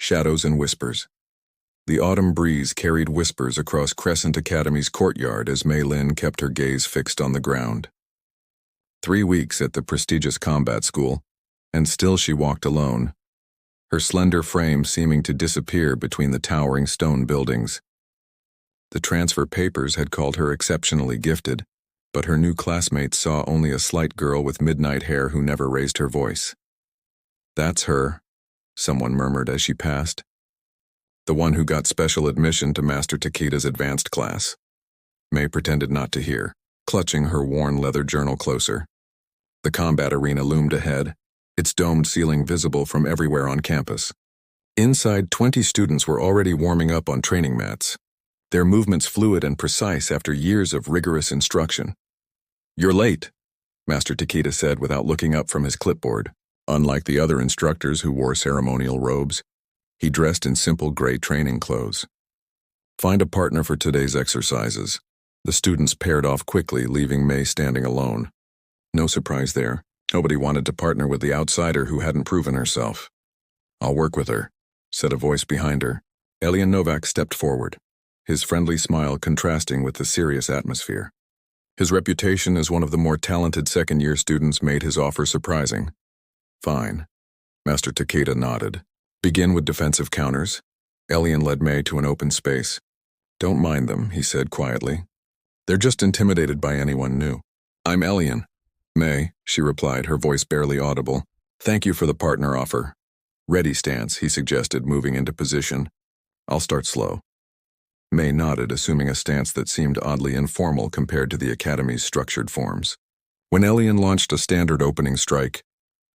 shadows and whispers. The autumn breeze carried whispers across Crescent Academy's courtyard as Mei Lin kept her gaze fixed on the ground. 3 weeks at the prestigious combat school, and still she walked alone, her slender frame seeming to disappear between the towering stone buildings. The transfer papers had called her exceptionally gifted, but her new classmates saw only a slight girl with midnight hair who never raised her voice. "That's her," someone murmured as she passed. "The one who got special admission to Master Takeda's advanced class." Mei pretended not to hear, clutching her worn leather journal closer. The combat arena loomed ahead, its domed ceiling visible from everywhere on campus. Inside, 20 students were already warming up on training mats, their movements fluid and precise after years of rigorous instruction. "You're late," Master Takeda said without looking up from his clipboard. Unlike the other instructors who wore ceremonial robes, he dressed in simple gray training clothes. "Find a partner for today's exercises." The students paired off quickly, leaving Mei standing alone. No surprise there. Nobody wanted to partner with the outsider who hadn't proven herself. "I'll work with her," said a voice behind her. Elian Novak stepped forward, his friendly smile contrasting with the serious atmosphere. His reputation as one of the more talented second-year students made his offer surprising. "Fine." Master Takeda nodded. "Begin with defensive counters." Elian led Mei to an open space. "Don't mind them," he said quietly. "They're just intimidated by anyone new." "I'm Elian." "Mei," she replied, her voice barely audible. "Thank you for the partner offer." "Ready stance," he suggested, moving into position. "I'll start slow." Mei nodded, assuming a stance that seemed oddly informal compared to the Academy's structured forms. When Elian launched a standard opening strike,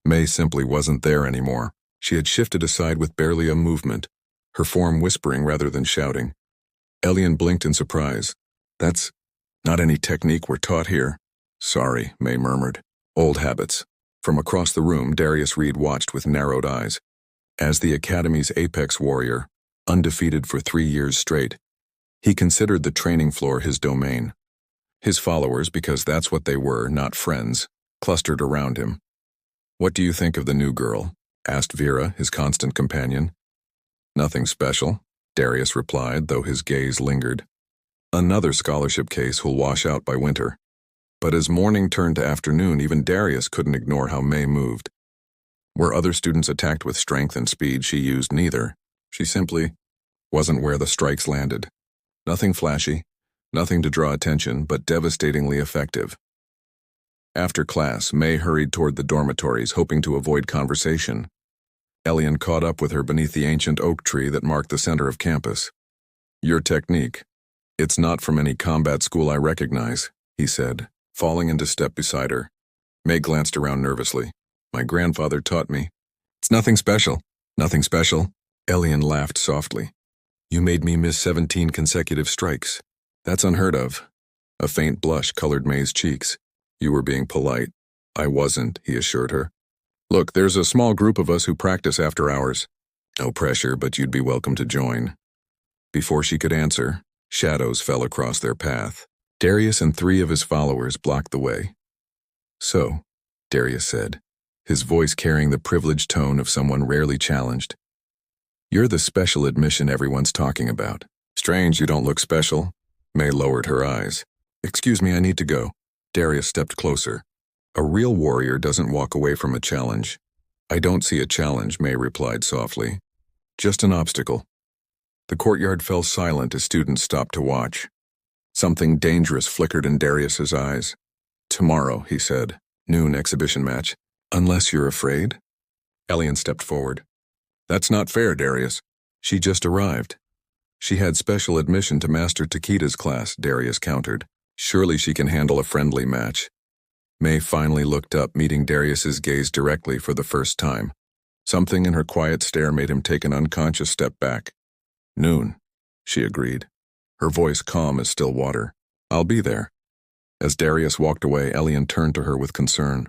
Mei simply wasn't there anymore. She had shifted aside with barely a movement, her form whispering rather than shouting. Elian blinked in surprise. "That's not any technique we're taught here." "Sorry," Mei murmured. "Old habits." From across the room, Darius Reed watched with narrowed eyes. As the Academy's apex warrior, undefeated for 3 years straight, he considered the training floor his domain. His followers, because that's what they were, not friends, clustered around him. "What do you think of the new girl?" asked Vera, his constant companion. "Nothing special," Darius replied, though his gaze lingered. "Another scholarship case who'll wash out by winter." But as morning turned to afternoon, even Darius couldn't ignore how Mei moved. Where other students attacked with strength and speed, she used neither. She simply wasn't where the strikes landed. Nothing flashy, nothing to draw attention, but devastatingly effective. After class, Mei hurried toward the dormitories, hoping to avoid conversation. Elian caught up with her beneath the ancient oak tree that marked the center of campus. "Your technique. It's not from any combat school I recognize," he said, falling into step beside her. Mei glanced around nervously. "My grandfather taught me." "It's nothing special." "Nothing special?" Elian laughed softly. "You made me miss 17 consecutive strikes. That's unheard of." A faint blush colored Mei's cheeks. "You were being polite." "I wasn't," he assured her. "Look, there's a small group of us who practice after hours. No pressure, but you'd be welcome to join." Before she could answer, shadows fell across their path. Darius and 3 of his followers blocked the way. "So," Darius said, his voice carrying the privileged tone of someone rarely challenged, "you're the special admission everyone's talking about." "Strange you don't look special." Mei lowered her eyes. "Excuse me, I need to go." Darius stepped closer. "A real warrior doesn't walk away from a challenge." "I don't see a challenge," Mei replied softly. "Just an obstacle." The courtyard fell silent as students stopped to watch. Something dangerous flickered in Darius's eyes. "Tomorrow," he said. "Noon exhibition match. Unless you're afraid?" Elian stepped forward. "That's not fair, Darius." "She just arrived." "She had special admission to Master Takeda's class," Darius countered. "Surely she can handle a friendly match." Mei finally looked up, meeting Darius's gaze directly for the first time. Something in her quiet stare made him take an unconscious step back. "Noon," she agreed, her voice calm as still water. "I'll be there." As Darius walked away, Elian turned to her with concern.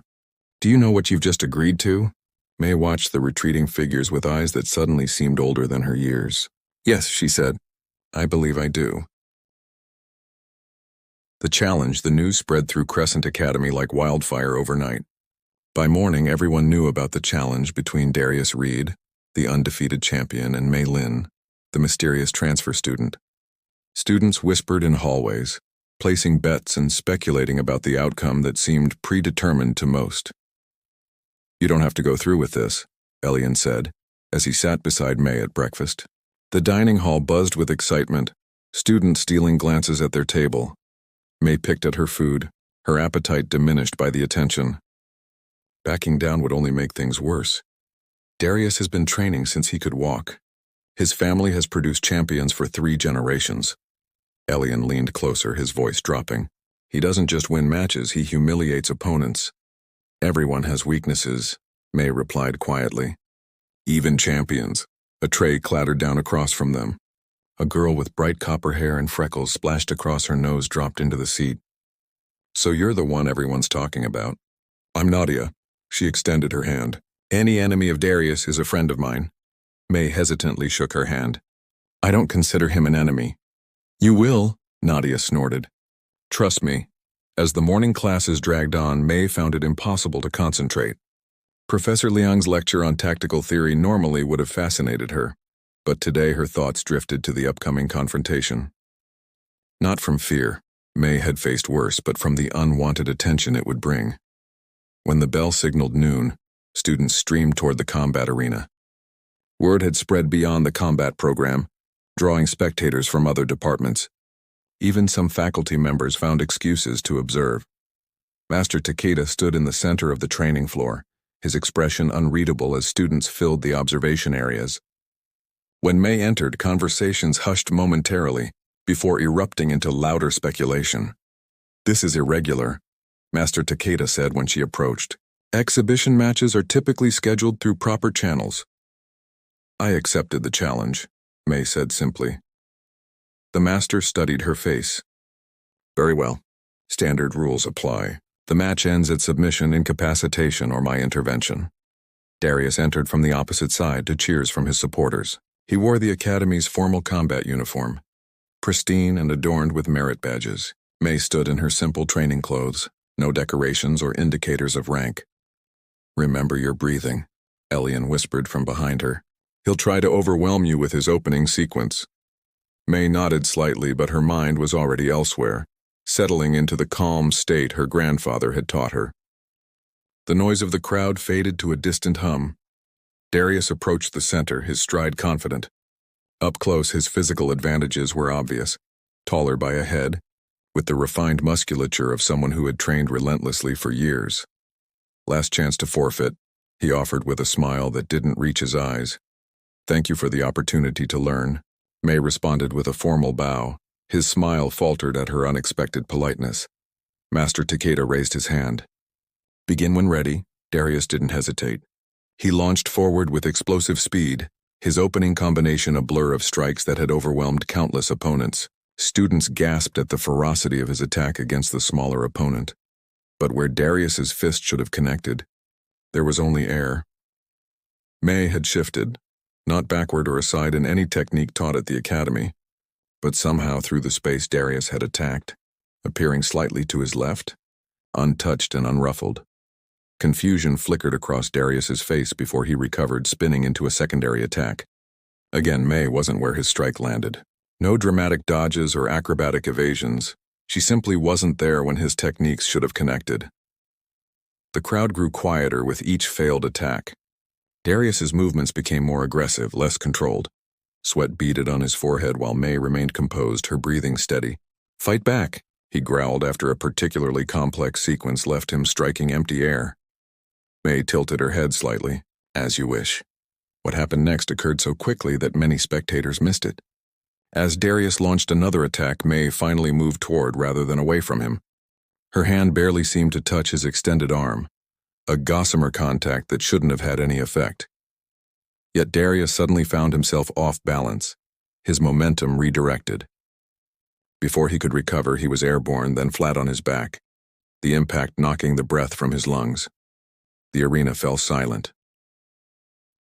"Do you know what you've just agreed to?" Mei watched the retreating figures with eyes that suddenly seemed older than her years. "Yes," she said. "I believe I do." The challenge, the news spread through Crescent Academy like wildfire overnight. By morning, everyone knew about the challenge between Darius Reed, the undefeated champion, and Mei Lin, the mysterious transfer student. Students whispered in hallways, placing bets and speculating about the outcome that seemed predetermined to most. "You don't have to go through with this," Elian said, as he sat beside Mei at breakfast. The dining hall buzzed with excitement, students stealing glances at their table. Mei picked at her food, her appetite diminished by the attention. Backing down would only make things worse. Darius has been training since he could walk. His family has produced champions for 3 generations. Elian leaned closer, his voice dropping. He doesn't just win matches, he humiliates opponents. "Everyone has weaknesses," Mei replied quietly. "Even champions." A tray clattered down across from them. A girl with bright copper hair and freckles splashed across her nose dropped into the seat. "So you're the one everyone's talking about." "I'm Nadia." She extended her hand. "Any enemy of Darius is a friend of mine." Mei hesitantly shook her hand. "I don't consider him an enemy." "You will," Nadia snorted. "Trust me." As the morning classes dragged on, Mei found it impossible to concentrate. Professor Liang's lecture on tactical theory normally would have fascinated her, but today her thoughts drifted to the upcoming confrontation. Not from fear, Mei had faced worse, but from the unwanted attention it would bring. When the bell signaled noon, students streamed toward the combat arena. Word had spread beyond the combat program, drawing spectators from other departments. Even some faculty members found excuses to observe. Master Takeda stood in the center of the training floor, his expression unreadable as students filled the observation areas. When Mei entered, conversations hushed momentarily, before erupting into louder speculation. "This is irregular," Master Takeda said when she approached. "Exhibition matches are typically scheduled through proper channels." "I accepted the challenge," Mei said simply. The master studied her face. "Very well. Standard rules apply. The match ends at submission, incapacitation, or my intervention." Darius entered from the opposite side to cheers from his supporters. He wore the Academy's formal combat uniform, pristine and adorned with merit badges. Mei stood in her simple training clothes, no decorations or indicators of rank. "Remember your breathing," Elian whispered from behind her. "He'll try to overwhelm you with his opening sequence." Mei nodded slightly, but her mind was already elsewhere, settling into the calm state her grandfather had taught her. The noise of the crowd faded to a distant hum. Darius approached the center, his stride confident. Up close, his physical advantages were obvious. Taller by a head, with the refined musculature of someone who had trained relentlessly for years. "Last chance to forfeit," he offered with a smile that didn't reach his eyes. "Thank you for the opportunity to learn." Mei responded with a formal bow. His smile faltered at her unexpected politeness. Master Takeda raised his hand. "Begin when ready." Darius didn't hesitate. He launched forward with explosive speed, his opening combination a blur of strikes that had overwhelmed countless opponents. Students gasped at the ferocity of his attack against the smaller opponent. But where Darius's fist should have connected, there was only air. Mei had shifted, not backward or aside in any technique taught at the academy, but somehow through the space Darius had attacked, appearing slightly to his left, untouched and unruffled. Confusion flickered across Darius's face before he recovered, spinning into a secondary attack. Again, Mei wasn't where his strike landed. No dramatic dodges or acrobatic evasions. She simply wasn't there when his techniques should have connected. The crowd grew quieter with each failed attack. Darius's movements became more aggressive, less controlled. Sweat beaded on his forehead while Mei remained composed, her breathing steady. "Fight back," he growled after a particularly complex sequence left him striking empty air. Mei tilted her head slightly. "As you wish." What happened next occurred so quickly that many spectators missed it. As Darius launched another attack, Mei finally moved toward rather than away from him. Her hand barely seemed to touch his extended arm, a gossamer contact that shouldn't have had any effect. Yet Darius suddenly found himself off balance, his momentum redirected. Before he could recover, he was airborne, then flat on his back, the impact knocking the breath from his lungs. The arena fell silent.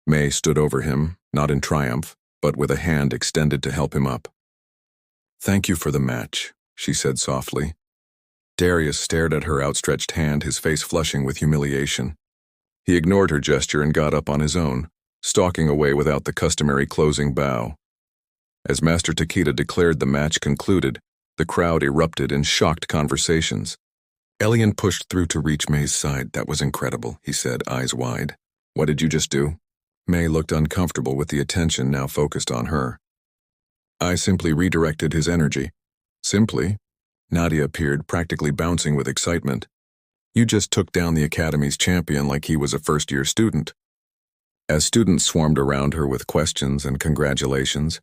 Mei stood over him, not in triumph, but with a hand extended to help him up. "Thank you for the match," she said softly. Darius stared at her outstretched hand, his face flushing with humiliation. He ignored her gesture and got up on his own, stalking away without the customary closing bow. As Master Takeda declared the match concluded, the crowd erupted in shocked conversations. Elian pushed through to reach May's side. "That was incredible," he said, eyes wide. "What did you just do?" May looked uncomfortable with the attention now focused on her. "I simply redirected his energy." "Simply?" Nadia appeared, practically bouncing with excitement. "You just took down the Academy's champion like he was a first-year student." As students swarmed around her with questions and congratulations,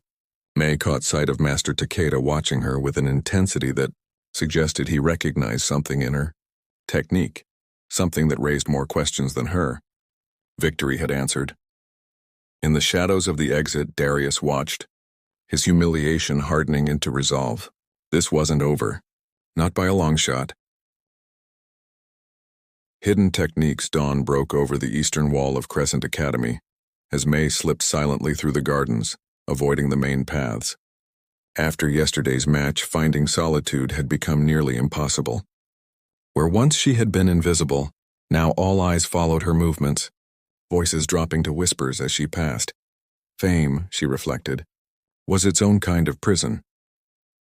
May caught sight of Master Takeda watching her with an intensity that suggested he recognized something in her technique, something that raised more questions than her. Victory had answered. In the shadows of the exit, Darius watched, his humiliation hardening into resolve. This wasn't over. Not by a long shot. Hidden techniques. Dawn broke over the eastern wall of Crescent Academy as May slipped silently through the gardens, avoiding the main paths. After yesterday's match, finding solitude had become nearly impossible. Where once she had been invisible, now all eyes followed her movements, voices dropping to whispers as she passed. Fame, she reflected, was its own kind of prison.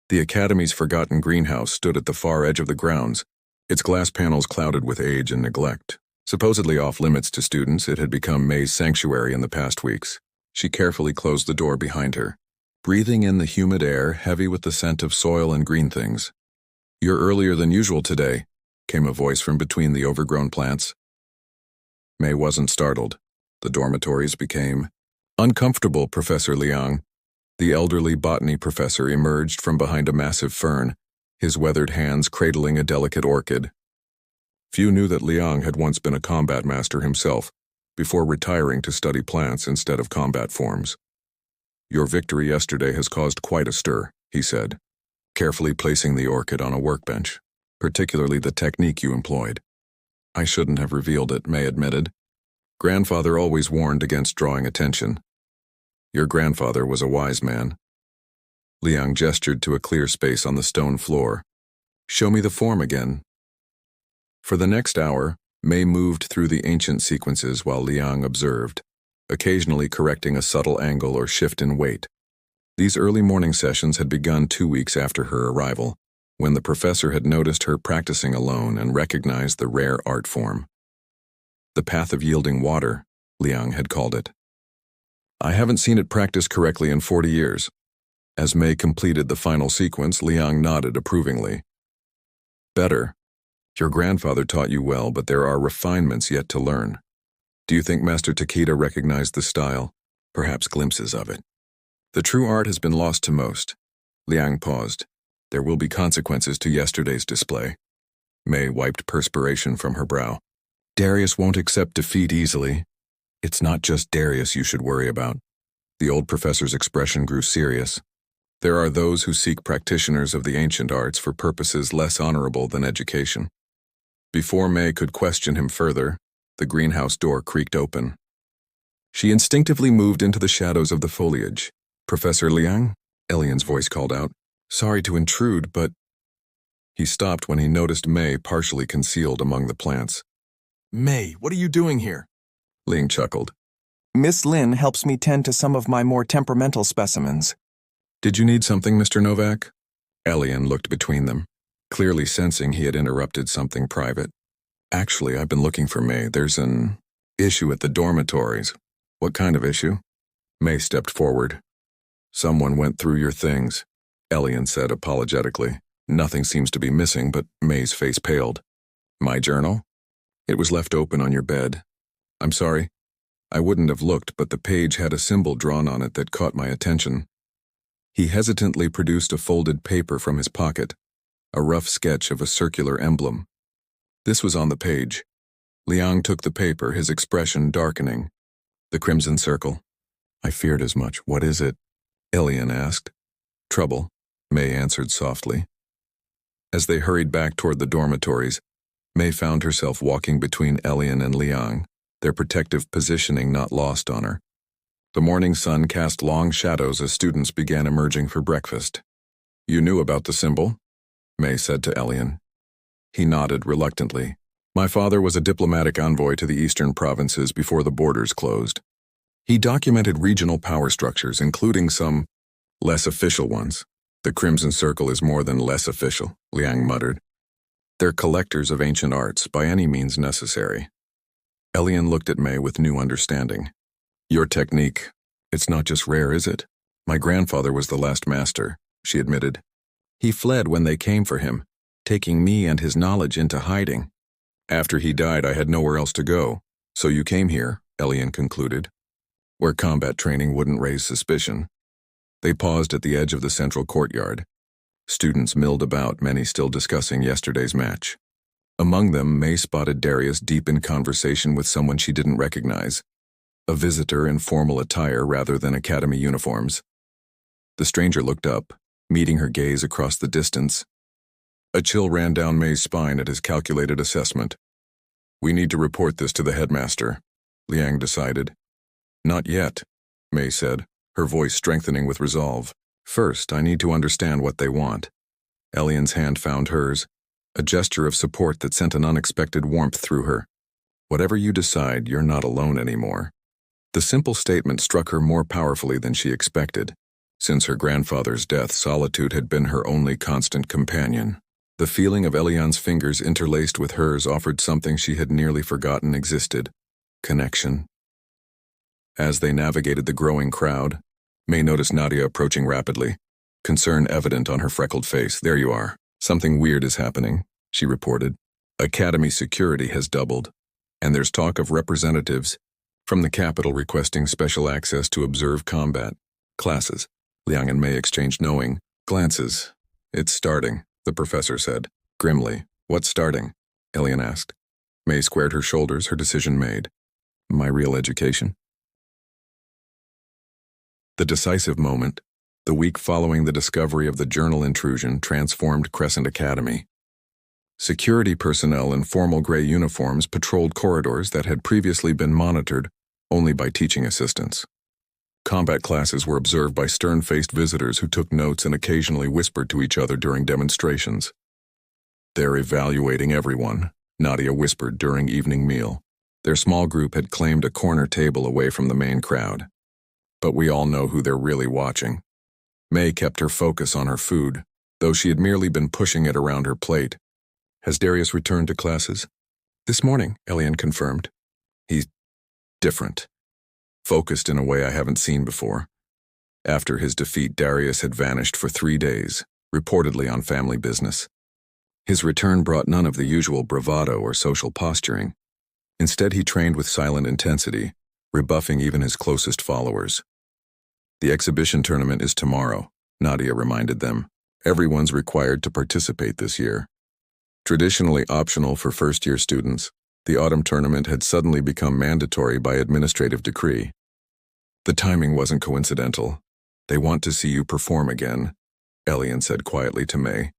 The Academy's forgotten greenhouse stood at the far edge of the grounds, its glass panels clouded with age and neglect. Supposedly off-limits to students, it had become May's sanctuary in the past weeks. She carefully closed the door behind her, breathing in the humid air heavy with the scent of soil and green things. "You're earlier than usual today," came a voice from between the overgrown plants. May wasn't startled. The dormitories became uncomfortable. Professor Liang, the elderly botany professor, emerged from behind a massive fern, his weathered hands cradling a delicate orchid. Few knew that Liang had once been a combat master himself, before retiring to study plants instead of combat forms. "Your victory yesterday has caused quite a stir," he said, carefully placing the orchid on a workbench, "particularly the technique you employed." "I shouldn't have revealed it," May admitted. "Grandfather always warned against drawing attention." "Your grandfather was a wise man." Liang gestured to a clear space on the stone floor. "Show me the form again." For the next hour, May moved through the ancient sequences while Liang observed, occasionally correcting a subtle angle or shift in weight. These early morning sessions had begun 2 weeks after her arrival, when the professor had noticed her practicing alone and recognized the rare art form. The path of yielding water, Liang had called it. "I haven't seen it practiced correctly in 40 years. As May completed the final sequence, Liang nodded approvingly. "Better. Your grandfather taught you well, but there are refinements yet to learn. Do you think Master Takeda recognized the style? Perhaps glimpses of it. The true art has been lost to most." Liang paused. "There will be consequences to yesterday's display." May wiped perspiration from her brow. "Darius won't accept defeat easily." "It's not just Darius you should worry about." The old professor's expression grew serious. "There are those who seek practitioners of the ancient arts for purposes less honorable than education." Before May could question him further, the greenhouse door creaked open. She instinctively moved into the shadows of the foliage. "Professor Liang?" Elian's voice called out. "Sorry to intrude, but—" He stopped when he noticed May partially concealed among the plants. "May, what are you doing here?" Ling chuckled. "Miss Lin helps me tend to some of my more temperamental specimens." "Did you need something, Mr. Novak?" Elian looked between them, clearly sensing he had interrupted something private. "Actually, I've been looking for May. There's an issue at the dormitories." "What kind of issue?" May stepped forward. "Someone went through your things," Elian said apologetically. "Nothing seems to be missing," but May's face paled. "My journal? It was left open on your bed. I'm sorry. I wouldn't have looked, but the page had a symbol drawn on it that caught my attention." He hesitantly produced a folded paper from his pocket, a rough sketch of a circular emblem. This was on the page. Liang took the paper, his expression darkening. "The crimson circle." "I feared as much. What is it?" Elian asked. "Trouble," May answered softly. As they hurried back toward the dormitories, May found herself walking between Elian and Liang, their protective positioning not lost on her. The morning sun cast long shadows as students began emerging for breakfast. "You knew about the symbol?" May said to Elian. He nodded reluctantly. "My father was a diplomatic envoy to the eastern provinces before the borders closed. He documented regional power structures, including some less official ones. The Crimson Circle is more than less official, Liang muttered. They're collectors of ancient arts by any means necessary. Elian looked at May with new understanding. Your technique, it's not just rare, is it? My grandfather was the last master, she admitted. He fled when they came for him, taking me and his knowledge into hiding. After he died, I had nowhere else to go, so you came here, Elian concluded, where combat training wouldn't raise suspicion. They paused at the edge of the central courtyard. Students milled about, many still discussing yesterday's match. Among them, May spotted Darius deep in conversation with someone she didn't recognize, a visitor in formal attire rather than academy uniforms. The stranger looked up, meeting her gaze across the distance. A chill ran down May's spine at his calculated assessment. We need to report this to the headmaster, Liang decided. Not yet, May said, her voice strengthening with resolve. First, I need to understand what they want. Elian's hand found hers, a gesture of support that sent an unexpected warmth through her. Whatever you decide, you're not alone anymore. The simple statement struck her more powerfully than she expected. Since her grandfather's death, solitude had been her only constant companion. The feeling of Elian's fingers interlaced with hers offered something she had nearly forgotten existed: connection. As they navigated the growing crowd, May noticed Nadia approaching rapidly, concern evident on her freckled face. There you are. Something weird is happening, she reported. Academy security has doubled, and there's talk of representatives from the capital requesting special access to observe combat classes. Liang and May exchanged knowing glances. It's starting, the professor said, grimly. What's starting? Elian asked. May squared her shoulders, her decision made. My real education. The decisive moment, the week following the discovery of the journal intrusion, transformed Crescent Academy. Security personnel in formal gray uniforms patrolled corridors that had previously been monitored only by teaching assistants. Combat classes were observed by stern-faced visitors who took notes and occasionally whispered to each other during demonstrations. They're evaluating everyone, Nadia whispered during evening meal. Their small group had claimed a corner table away from the main crowd. But we all know who they're really watching. May kept her focus on her food, though she had merely been pushing it around her plate. Has Darius returned to classes? This morning, Elian confirmed. He's different. Focused in a way I haven't seen before. After his defeat, Darius had vanished for 3 days, reportedly on family business. His return brought none of the usual bravado or social posturing. Instead, he trained with silent intensity, rebuffing even his closest followers. The exhibition tournament is tomorrow, Nadia reminded them. Everyone's required to participate this year. Traditionally optional for first-year students, the autumn tournament had suddenly become mandatory by administrative decree. The timing wasn't coincidental. They want to see you perform again, Elian said quietly to May.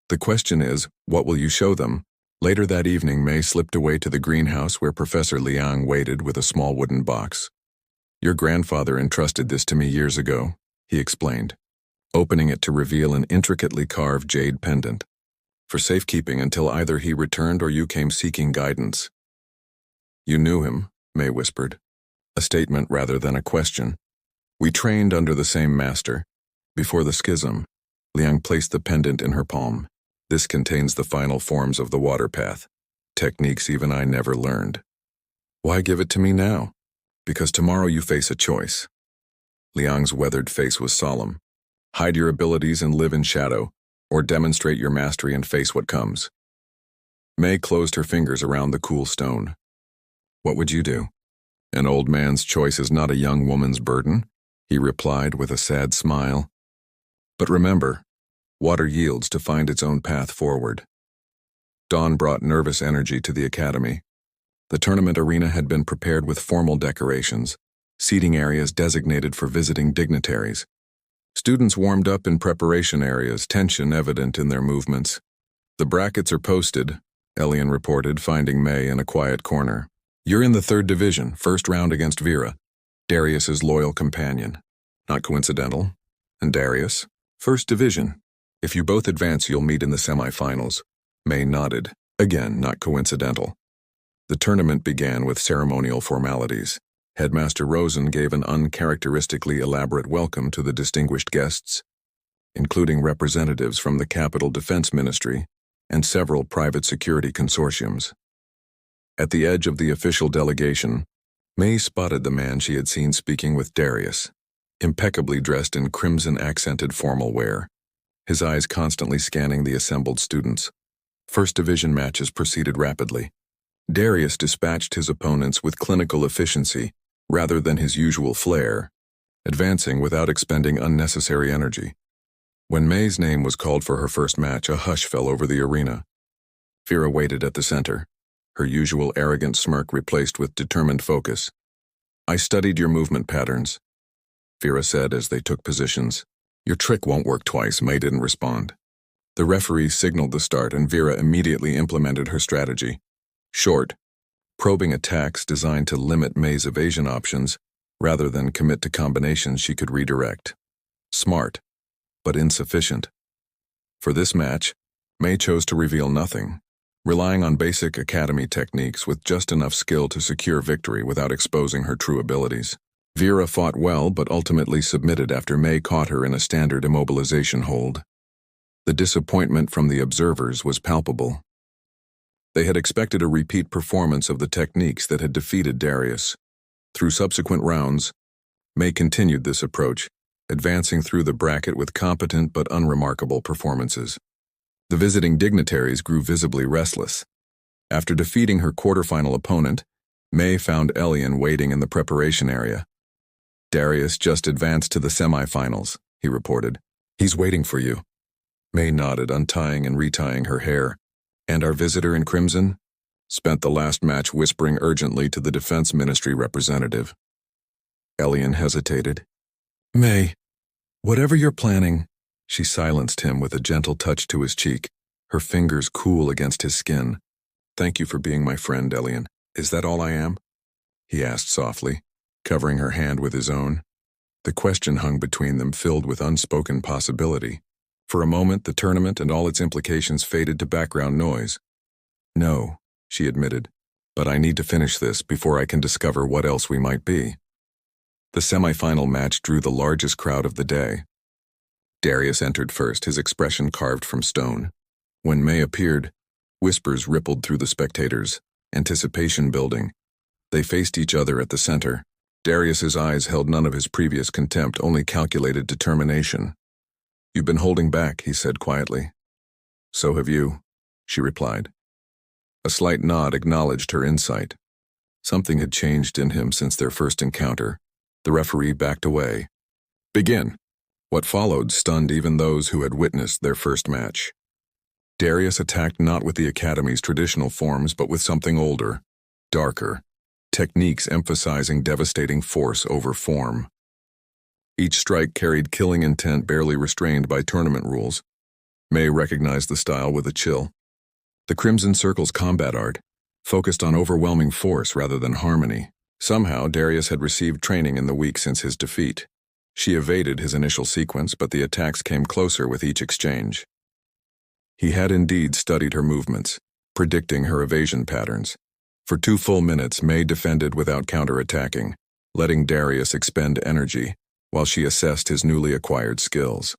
The question is, what will you show them? Later that evening, May slipped away to the greenhouse where Professor Liang waited with a small wooden box. Your grandfather entrusted this to me years ago, he explained, opening it to reveal an intricately carved jade pendant. For safekeeping until either he returned or you came seeking guidance. You knew him, May whispered, a statement rather than a question. We trained under the same master. Before the schism, Liang placed the pendant in her palm. This contains the final forms of the water path, techniques even I never learned. Why give it to me now? Because tomorrow you face a choice. Liang's weathered face was solemn. Hide your abilities and live in shadow, or demonstrate your mastery and face what comes. May closed her fingers around the cool stone. What would you do? An old man's choice is not a young woman's burden, he replied with a sad smile. But remember, water yields to find its own path forward. Dawn brought nervous energy to the academy. The tournament arena had been prepared with formal decorations, seating areas designated for visiting dignitaries. Students warmed up in preparation areas, tension evident in their movements. The brackets are posted, Elian reported, finding May in a quiet corner. You're in the 3rd division, first round against Vera, Darius's loyal companion. Not coincidental. And Darius, 1st division. If you both advance, you'll meet in the semifinals. May nodded. Again, not coincidental. The tournament began with ceremonial formalities. Headmaster Rosen gave an uncharacteristically elaborate welcome to the distinguished guests, including representatives from the Capital Defense Ministry and several private security consortiums. At the edge of the official delegation, May spotted the man she had seen speaking with Darius, impeccably dressed in crimson-accented formal wear, his eyes constantly scanning the assembled students. First division matches proceeded rapidly. Darius dispatched his opponents with clinical efficiency rather than his usual flair, advancing without expending unnecessary energy. When May's name was called for her first match, a hush fell over the arena. Vera waited at the center, her usual arrogant smirk replaced with determined focus. "I studied your movement patterns," Vera said as they took positions. "Your trick won't work twice," May didn't respond. The referee signaled the start and Vera immediately implemented her strategy. Short, probing attacks designed to limit May's evasion options rather than commit to combinations she could redirect. Smart, but insufficient. For this match, May chose to reveal nothing, relying on basic academy techniques with just enough skill to secure victory without exposing her true abilities. Vera fought well but ultimately submitted after May caught her in a standard immobilization hold. The disappointment from the observers was palpable. They had expected a repeat performance of the techniques that had defeated Darius. Through subsequent rounds, May continued this approach, advancing through the bracket with competent but unremarkable performances. The visiting dignitaries grew visibly restless. After defeating her quarterfinal opponent, May found Elian waiting in the preparation area. "Darius just advanced to the semifinals," he reported. "He's waiting for you." May nodded, untying and retying her hair. "And our visitor in crimson?" Spent the last match whispering urgently to the Defense Ministry representative. Elian hesitated. "May, whatever you're planning," she silenced him with a gentle touch to his cheek, her fingers cool against his skin. "Thank you for being my friend, Elian. Is that all I am?" he asked softly, covering her hand with his own. The question hung between them, filled with unspoken possibility. For a moment, the tournament and all its implications faded to background noise. "No," she admitted, "but I need to finish this before I can discover what else we might be." The semifinal match drew the largest crowd of the day. Darius entered first, his expression carved from stone. When May appeared, whispers rippled through the spectators, anticipation building. They faced each other at the center. Darius's eyes held none of his previous contempt, only calculated determination. "You've been holding back," he said quietly. "So have you," she replied. A slight nod acknowledged her insight. Something had changed in him since their first encounter. The referee backed away. "Begin." What followed stunned even those who had witnessed their first match. Darius attacked not with the Academy's traditional forms, but with something older, darker, techniques emphasizing devastating force over form. Each strike carried killing intent barely restrained by tournament rules. May recognized the style with a chill. The Crimson Circle's combat art focused on overwhelming force rather than harmony. Somehow, Darius had received training in the week since his defeat. She evaded his initial sequence, but the attacks came closer with each exchange. He had indeed studied her movements, predicting her evasion patterns. For 2 full minutes, May defended without counterattacking, letting Darius expend energy while she assessed his newly acquired skills.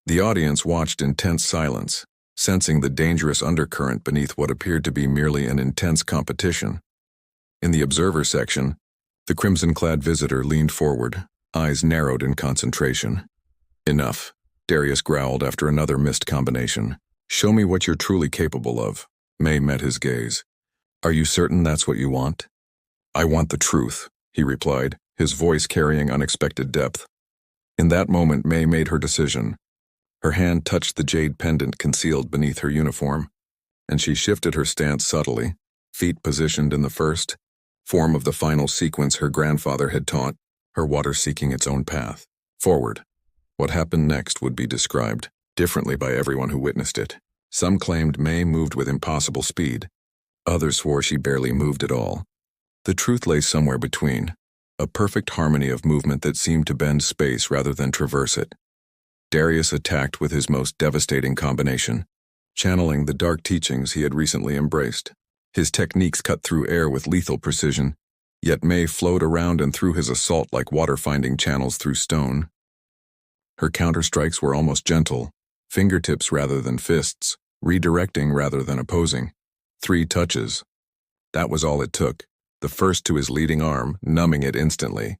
The audience watched in tense silence, sensing the dangerous undercurrent beneath what appeared to be merely an intense competition. In the observer section, the crimson-clad visitor leaned forward, eyes narrowed in concentration. "Enough," Darius growled after another missed combination. "Show me what you're truly capable of." May met his gaze. "Are you certain that's what you want?" "I want the truth," he replied, his voice carrying unexpected depth. In that moment, May made her decision. Her hand touched the jade pendant concealed beneath her uniform, and she shifted her stance subtly, feet positioned in the first form of the final sequence her grandfather had taught, her water seeking its own path. Forward. What happened next would be described differently by everyone who witnessed it. Some claimed May moved with impossible speed. Others swore she barely moved at all. The truth lay somewhere between, a perfect harmony of movement that seemed to bend space rather than traverse it. Darius attacked with his most devastating combination, channeling the dark teachings he had recently embraced. His techniques cut through air with lethal precision, Yet May flowed around and threw his assault like water finding channels through stone. Her counterstrikes were almost gentle, fingertips rather than fists, redirecting rather than opposing. 3 touches. That was all it took. The first to his leading arm, numbing it instantly.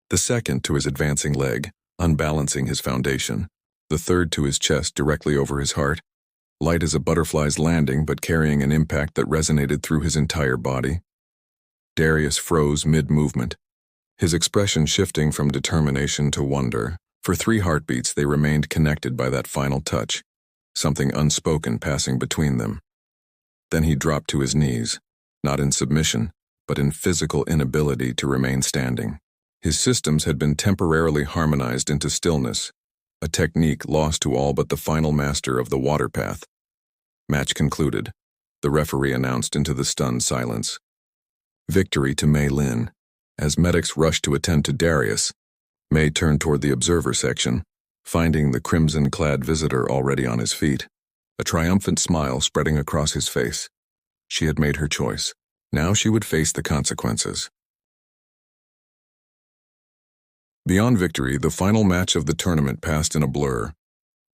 The second to his advancing leg, unbalancing his foundation. The third to his chest directly over his heart, light as a butterfly's landing but carrying an impact that resonated through his entire body. Darius froze mid-movement, his expression shifting from determination to wonder. For 3 heartbeats they remained connected by that final touch, something unspoken passing between them. Then he dropped to his knees, not in submission, but in physical inability to remain standing. His systems had been temporarily harmonized into stillness, a technique lost to all but the final master of the water path. Match concluded. The referee announced into the stunned silence. Victory to Mei Lin. As medics rushed to attend to Darius, May turned toward the observer section, finding the crimson-clad visitor already on his feet, a triumphant smile spreading across his face. She had made her choice. Now she would face the consequences. Beyond victory, the final match of the tournament passed in a blur.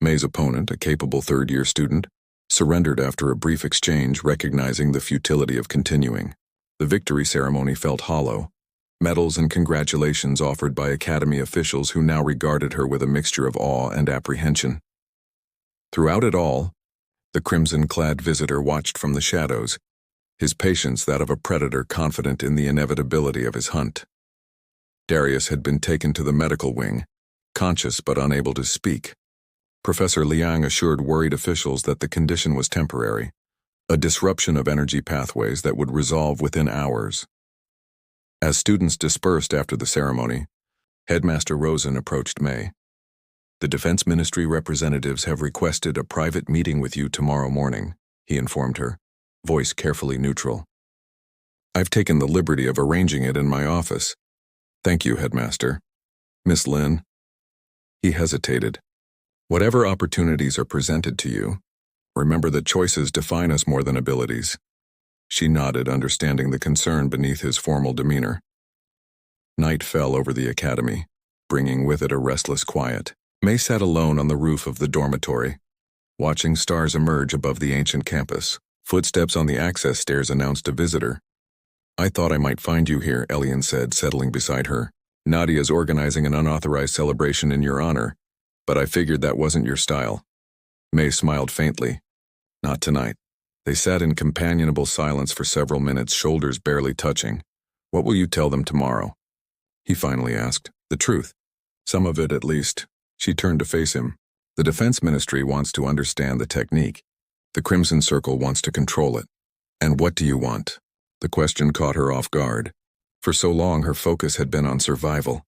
May's opponent, a capable third-year student, surrendered after a brief exchange, recognizing the futility of continuing. The victory ceremony felt hollow. Medals and congratulations offered by Academy officials who now regarded her with a mixture of awe and apprehension. Throughout it all, the crimson-clad visitor watched from the shadows, his patience that of a predator confident in the inevitability of his hunt. Darius had been taken to the medical wing, conscious but unable to speak. Professor Liang assured worried officials that the condition was temporary, a disruption of energy pathways that would resolve within hours. As students dispersed after the ceremony, Headmaster Rosen approached May. "The Defense Ministry representatives have requested a private meeting with you tomorrow morning," he informed her, voice carefully neutral. "I've taken the liberty of arranging it in my office." "Thank you, Headmaster." "Miss Lin." He hesitated. "Whatever opportunities are presented to you, remember that choices define us more than abilities." She nodded, understanding the concern beneath his formal demeanor. Night fell over the academy, bringing with it a restless quiet. May sat alone on the roof of the dormitory, watching stars emerge above the ancient campus. Footsteps on the access stairs announced a visitor. "I thought I might find you here," Elian said, settling beside her. "Nadia's organizing an unauthorized celebration in your honor, but I figured that wasn't your style." May smiled faintly. "Not tonight." They sat in companionable silence for several minutes, shoulders barely touching. "What will you tell them tomorrow?" he finally asked. "The truth. Some of it, at least." She turned to face him. "The Defense Ministry wants to understand the technique. The Crimson Circle wants to control it. And what do you want?" The question caught her off guard. For so long, her focus had been on survival,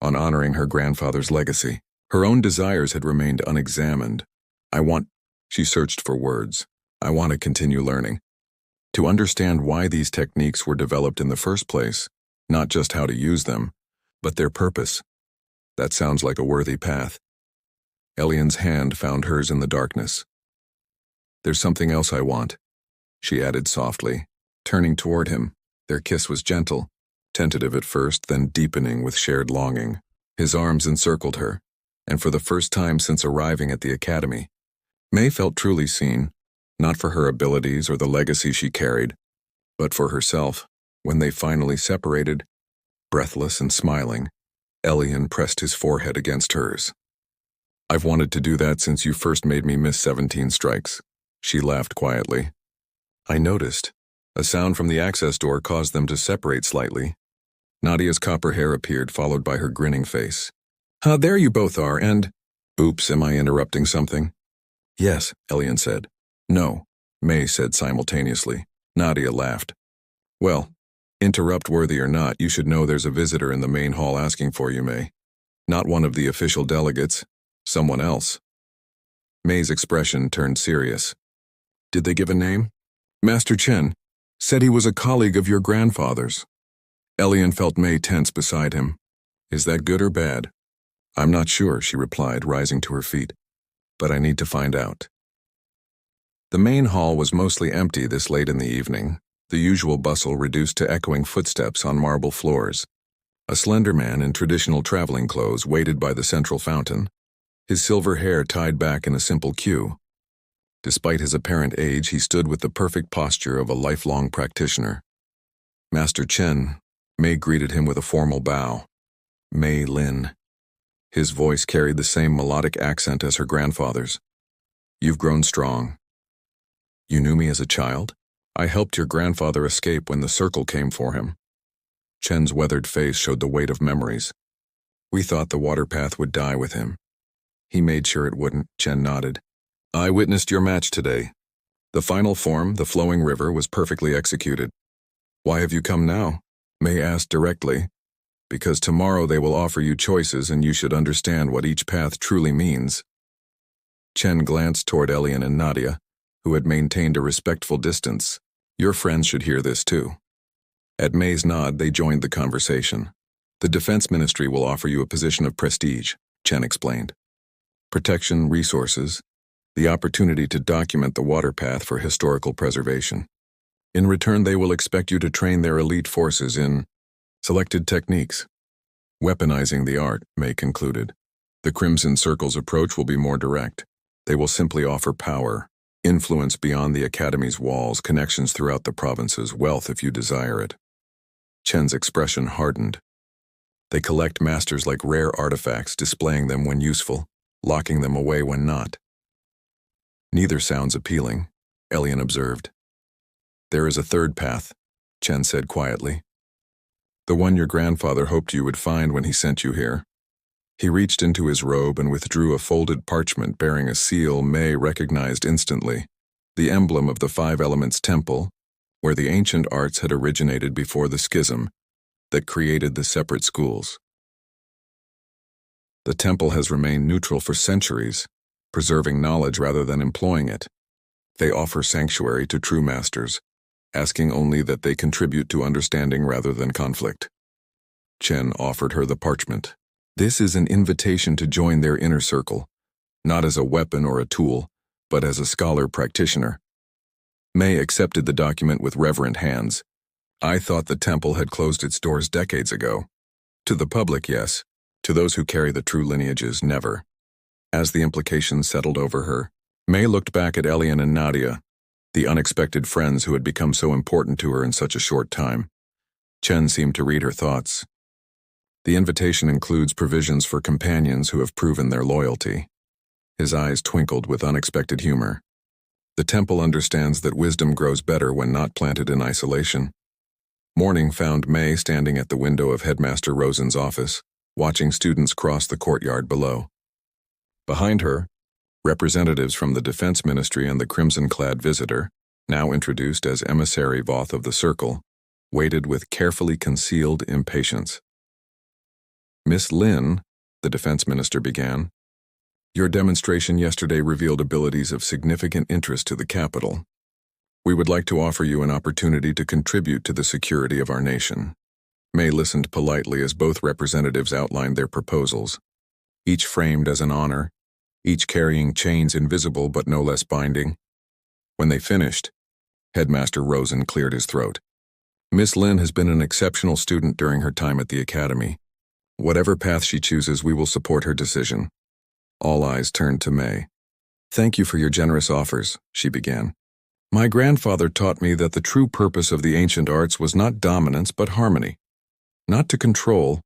on honoring her grandfather's legacy. Her own desires had remained unexamined. She searched for words. "I want to continue learning. To understand why these techniques were developed in the first place, not just how to use them, but their purpose. That sounds like a worthy path." Elian's hand found hers in the darkness. "There's something else I want," she added softly, turning toward him. Their kiss was gentle, tentative at first, then deepening with shared longing. His arms encircled her, and for the first time since arriving at the academy, May felt truly seen, not for her abilities or the legacy she carried, but for herself. When they finally separated, breathless and smiling, Elian pressed his forehead against hers. "I've wanted to do that since you first made me miss 17 strikes." She laughed quietly. "I noticed." A sound from the access door caused them to separate slightly. Nadia's copper hair appeared, followed by her grinning face. There you both are, and—" "Oops, am I interrupting something?" "Yes," Elian said. "No," May said simultaneously. Nadia laughed. "Well, interrupt-worthy or not, you should know there's a visitor in the main hall asking for you, May. Not one of the official delegates, someone else." May's expression turned serious. "Did they give a name?" "Master Chen said he was a colleague of your grandfather's." Elian felt May tense beside him. "Is that good or bad?" "I'm not sure," she replied, rising to her feet. "But I need to find out." The main hall was mostly empty this late in the evening. the usual bustle reduced to echoing footsteps on marble floors. A slender man in traditional traveling clothes waited by the central fountain, his silver hair tied back in a simple queue. Despite his apparent age, he stood with the perfect posture of a lifelong practitioner. Master Chen, Mei greeted him with a formal bow. Mei Lin. His voice carried the same melodic accent as her grandfather's. You've grown strong. You knew me as a child? I helped your grandfather escape when the circle came for him. Chen's weathered face showed the weight of memories. We thought the water path would die with him. He made sure it wouldn't, Chen nodded. I witnessed your match today. The final form, the flowing river, was perfectly executed. Why have you come now? Mei asked directly. Because tomorrow they will offer you choices and you should understand what each path truly means. Chen glanced toward Elian and Nadia, who had maintained a respectful distance. Your friends should hear this too. At Mei's nod, they joined the conversation. The Defense Ministry will offer you a position of prestige, Chen explained. Protection, resources, the opportunity to document the water path for historical preservation. In return, they will expect you to train their elite forces in selected techniques. Weaponizing the art, Mei concluded. The Crimson Circle's approach will be more direct. They will simply offer power, influence beyond the Academy's walls, connections throughout the provinces, wealth if you desire it. Chen's expression hardened. They collect masters like rare artifacts, displaying them when useful, locking them away when not. Neither sounds appealing, Elian observed. There is a third path, Chen said quietly. The one your grandfather hoped you would find when he sent you here. He reached into his robe and withdrew a folded parchment bearing a seal Mei recognized instantly, the emblem of the Five Elements Temple, where the ancient arts had originated before the schism that created the separate schools. The temple has remained neutral for centuries, preserving knowledge rather than employing it. They offer sanctuary to true masters, asking only that they contribute to understanding rather than conflict. Chen offered her the parchment. This is an invitation to join their inner circle, not as a weapon or a tool, but as a scholar practitioner. Mei accepted the document with reverent hands. I thought the temple had closed its doors decades ago. To the public, yes. To those who carry the true lineages, never. As the implications settled over her, Mei looked back at Elian and Nadia, the unexpected friends who had become so important to her in such a short time. Chen seemed to read her thoughts. The invitation includes provisions for companions who have proven their loyalty. His eyes twinkled with unexpected humor. The temple understands that wisdom grows better when not planted in isolation. Morning found Mei standing at the window of Headmaster Rosen's office, watching students cross the courtyard below. Behind her, representatives from the Defense Ministry and the crimson-clad visitor, now introduced as Emissary Voth of the Circle, waited with carefully concealed impatience. Miss Lin, the Defense Minister began, your demonstration yesterday revealed abilities of significant interest to the capital. We would like to offer you an opportunity to contribute to the security of our nation. Mei listened politely as both representatives outlined their proposals, each framed as an honor, each carrying chains invisible but no less binding. When they finished, Headmaster Rosen cleared his throat. Miss Lin has been an exceptional student during her time at the Academy. Whatever path she chooses, we will support her decision. All eyes turned to Mei. Thank you for your generous offers, she began. My grandfather taught me that the true purpose of the ancient arts was not dominance but harmony. Not to control,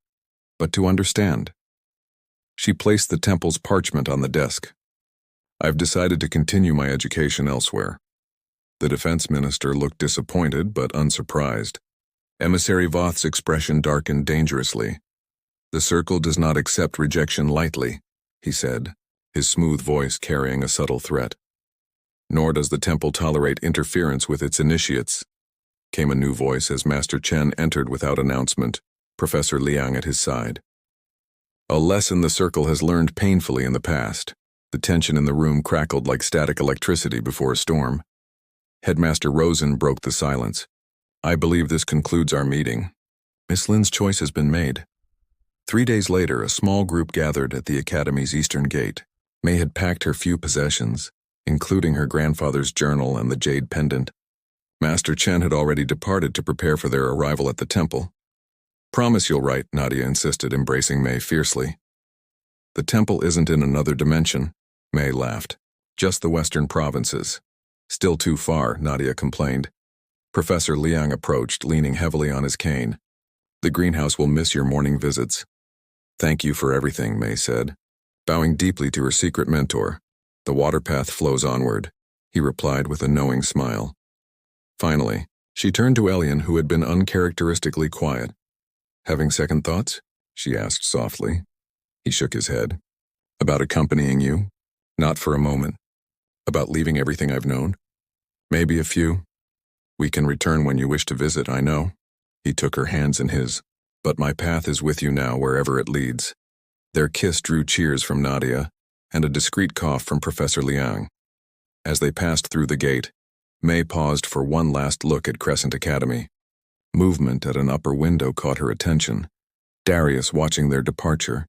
but to understand. She placed the temple's parchment on the desk. I've decided to continue my education elsewhere. The Defense Minister looked disappointed but unsurprised. Emissary Voth's expression darkened dangerously. The Circle does not accept rejection lightly, he said, his smooth voice carrying a subtle threat. Nor does the temple tolerate interference with its initiates, came a new voice as Master Chen entered without announcement, Professor Liang at his side. A lesson the Circle has learned painfully in the past. The tension in the room crackled like static electricity before a storm. Headmaster Rosen broke the silence. I believe this concludes our meeting. Miss Lin's choice has been made. 3 days later, a small group gathered at the Academy's eastern gate. Mei had packed her few possessions, including her grandfather's journal and the jade pendant. Master Chen had already departed to prepare for their arrival at the temple. Promise you'll write, Nadia insisted, embracing May fiercely. The temple isn't in another dimension, May laughed. Just the western provinces. Still too far, Nadia complained. Professor Liang approached, leaning heavily on his cane. The greenhouse will miss your morning visits. Thank you for everything, May said. Bowing deeply to her secret mentor, the water path flows onward, he replied with a knowing smile. Finally, she turned to Elian, who had been uncharacteristically quiet. Having second thoughts? She asked softly. He shook his head. About accompanying you? Not for a moment. About leaving everything I've known? Maybe a few. We can return when you wish to visit, I know. He took her hands in his. But my path is with you now, wherever it leads. Their kiss drew cheers from Nadia, and a discreet cough from Professor Liang. As they passed through the gate, May paused for one last look at Crescent Academy. Movement at an upper window caught her attention. Darius watching their departure,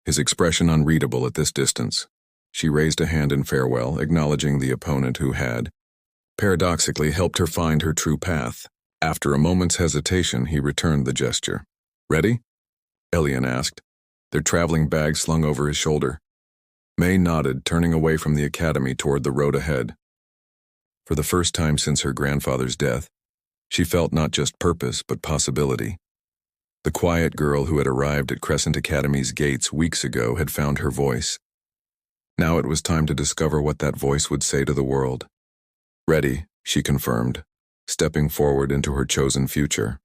his expression unreadable at this distance. She raised a hand in farewell, acknowledging the opponent who had, paradoxically, helped her find her true path. After a moment's hesitation, he returned the gesture. Ready? Elian asked, their traveling bag slung over his shoulder. May nodded, turning away from the academy toward the road ahead. For the first time since her grandfather's death, she felt not just purpose but possibility. The quiet girl who had arrived at Crescent Academy's gates weeks ago had found her voice. Now it was time to discover what that voice would say to the world. Ready, she confirmed, stepping forward into her chosen future.